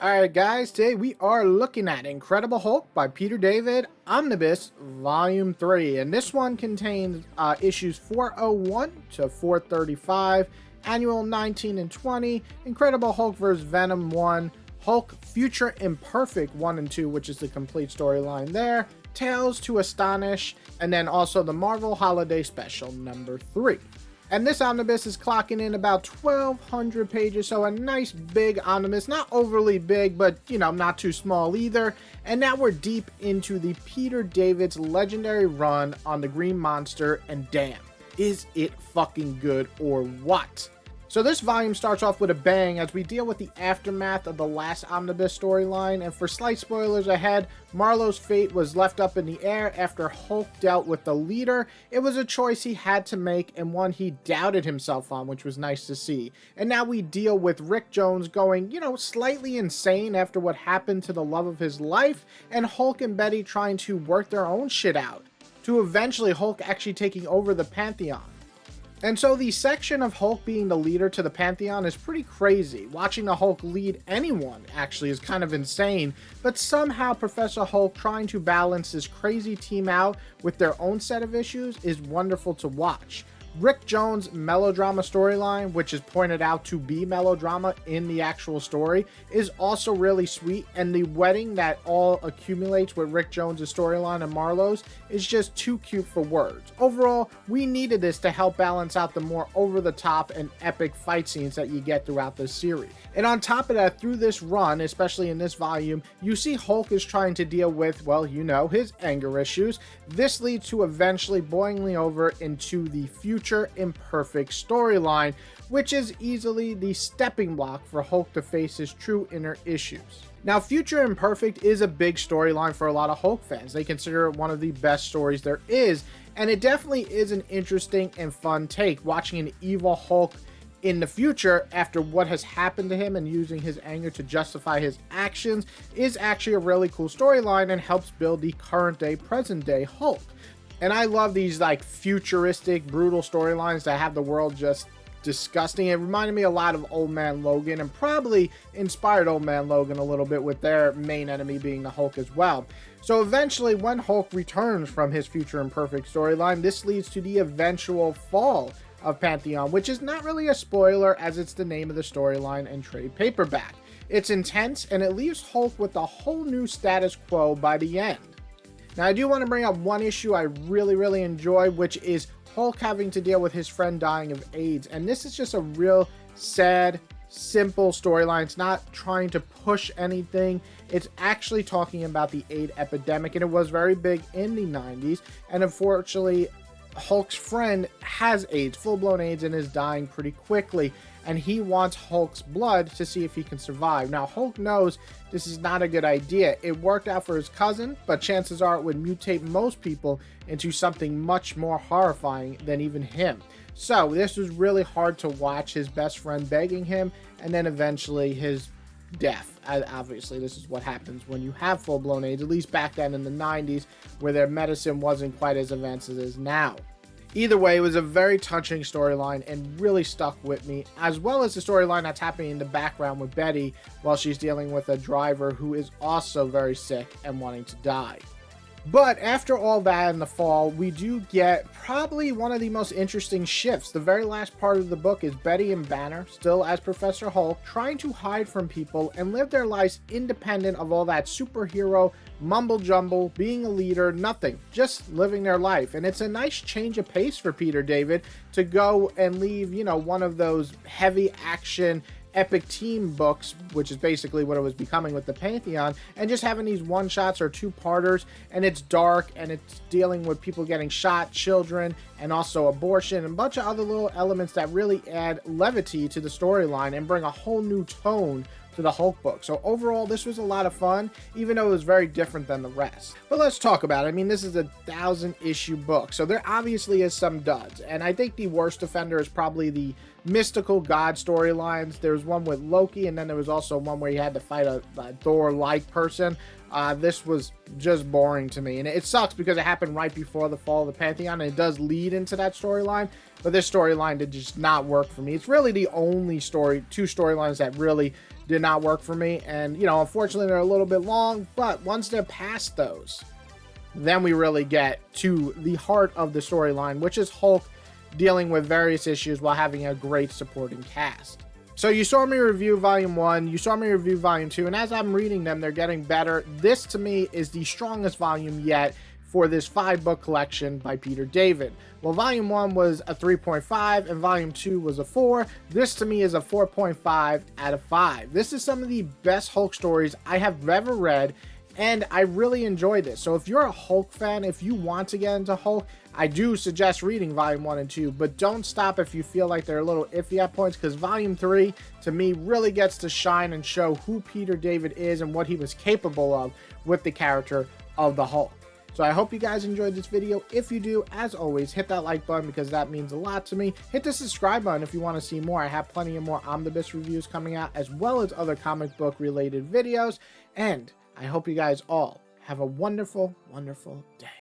Alright guys, today we are looking at Incredible Hulk by Peter David, Omnibus, Volume 3. And this one contains issues 401 to 435, Annual 19 and 20, Incredible Hulk vs. Venom 1, Hulk Future Imperfect 1 and 2, which is the complete storyline there, Tales to Astonish, and then also the Marvel Holiday Special number 3. And this omnibus is clocking in about 1,200 pages, so a nice big omnibus, not overly big, but, not too small either. And now we're deep into the Peter David's legendary run on the Green Monster, and damn, is it fucking good or what? So this volume starts off with a bang as we deal with the aftermath of the last omnibus storyline, and for slight spoilers ahead, Marlowe's fate was left up in the air after Hulk dealt with the leader. It was a choice he had to make and one he doubted himself on, which was nice to see. And now we deal with Rick Jones going, slightly insane after what happened to the love of his life, and Hulk and Betty trying to work their own shit out, to eventually Hulk actually taking over the Pantheon. And so the section of Hulk being the leader to the Pantheon is pretty crazy. Watching the Hulk lead anyone actually is kind of insane, but somehow Professor Hulk trying to balance this crazy team out with their own set of issues is wonderful to watch. Rick Jones' melodrama storyline, which is pointed out to be melodrama in the actual story, is also really sweet, and the wedding that all accumulates with Rick Jones' storyline and Marlowe's is just too cute for words. Overall, we needed this to help balance out the more over-the-top and epic fight scenes that you get throughout this series. And on top of that, through this run, especially in this volume, you see Hulk is trying to deal with, well, his anger issues. This leads to eventually boiling over into the Future Imperfect storyline, which is easily the stepping block for Hulk to face his true inner issues. Now, Future Imperfect is a big storyline for a lot of Hulk fans. They consider it one of the best stories there is, and it definitely is an interesting and fun take, watching an evil Hulk in the future after what has happened to him and using his anger to justify his actions is actually a really cool storyline and helps build the current day, present day Hulk. And I love these futuristic, brutal storylines that have the world just disgusting. It reminded me a lot of Old Man Logan, and probably inspired Old Man Logan a little bit with their main enemy being the Hulk as well. So eventually, when Hulk returns from his Future Imperfect storyline, this leads to the eventual fall of Pantheon, which is not really a spoiler as it's the name of the storyline and trade paperback. It's intense, and it leaves Hulk with a whole new status quo by the end. Now, I do want to bring up one issue I really enjoy, which is Hulk having to deal with his friend dying of AIDS. And this is just a real sad, simple storyline. It's not trying to push anything. It's actually talking about the AIDS epidemic, and it was very big in the 90s. And unfortunately, Hulk's friend has AIDS, full-blown AIDS, and is dying pretty quickly, and he wants Hulk's blood to see if he can survive. Now, Hulk knows this is not a good idea. It worked out for his cousin, but chances are it would mutate most people into something much more horrifying than even him. So this was really hard to watch, his best friend begging him, and then eventually his death. Obviously, this is what happens when you have full-blown AIDS, at least back then in the 90s, where their medicine wasn't quite as advanced as it is now. Either way, it was a very touching storyline and really stuck with me, as well as the storyline that's happening in the background with Betty while she's dealing with a driver who is also very sick and wanting to die. But after all that in the fall, we do get probably one of the most interesting shifts. The very last part of the book is Betty and Banner, still as Professor Hulk, trying to hide from people and live their lives independent of all that superhero mumble jumble, being a leader, nothing, just living their life. And it's a nice change of pace for Peter David to go and leave, one of those heavy action epic team books, which is basically what it was becoming with the Pantheon, and just having these one-shots or two-parters, and it's dark, and it's dealing with people getting shot, children, and also abortion, and a bunch of other little elements that really add levity to the storyline and bring a whole new tone to the Hulk book. So overall, this was a lot of fun, even though it was very different than the rest. But let's talk about it. I mean, this is a 1,000-issue book, so there obviously is some duds, and I think the worst offender is probably the mystical god storylines. There was one with Loki, and then there was also one where you had to fight a Thor-like person. This was just boring to me, and it sucks because it happened right before the fall of the Pantheon, and it does lead into that storyline, but this storyline did just not work for me. It's really the only two storylines that really did not work for me. And, you know, unfortunately, they're a little bit long, but once they're past those, then we really get to the heart of the storyline, which is Hulk dealing with various issues while having a great supporting cast. So you saw me review Volume 1, you saw me review Volume 2, and as I'm reading them, they're getting better. This, to me, is the strongest volume yet for this 5-book collection by Peter David. Well, Volume 1 was a 3.5 and Volume 2 was a 4. This, to me, is a 4.5 out of 5. This is some of the best Hulk stories I have ever read, and I really enjoyed this. So if you're a Hulk fan, if you want to get into Hulk, I do suggest reading Volume 1 and 2, but don't stop if you feel like they're a little iffy at points, because Volume 3, to me, really gets to shine and show who Peter David is and what he was capable of with the character of the Hulk. So I hope you guys enjoyed this video. If you do, as always, hit that like button because that means a lot to me. Hit the subscribe button if you want to see more. I have plenty of more Omnibus reviews coming out, as well as other comic book related videos. And I hope you guys all have a wonderful, wonderful day.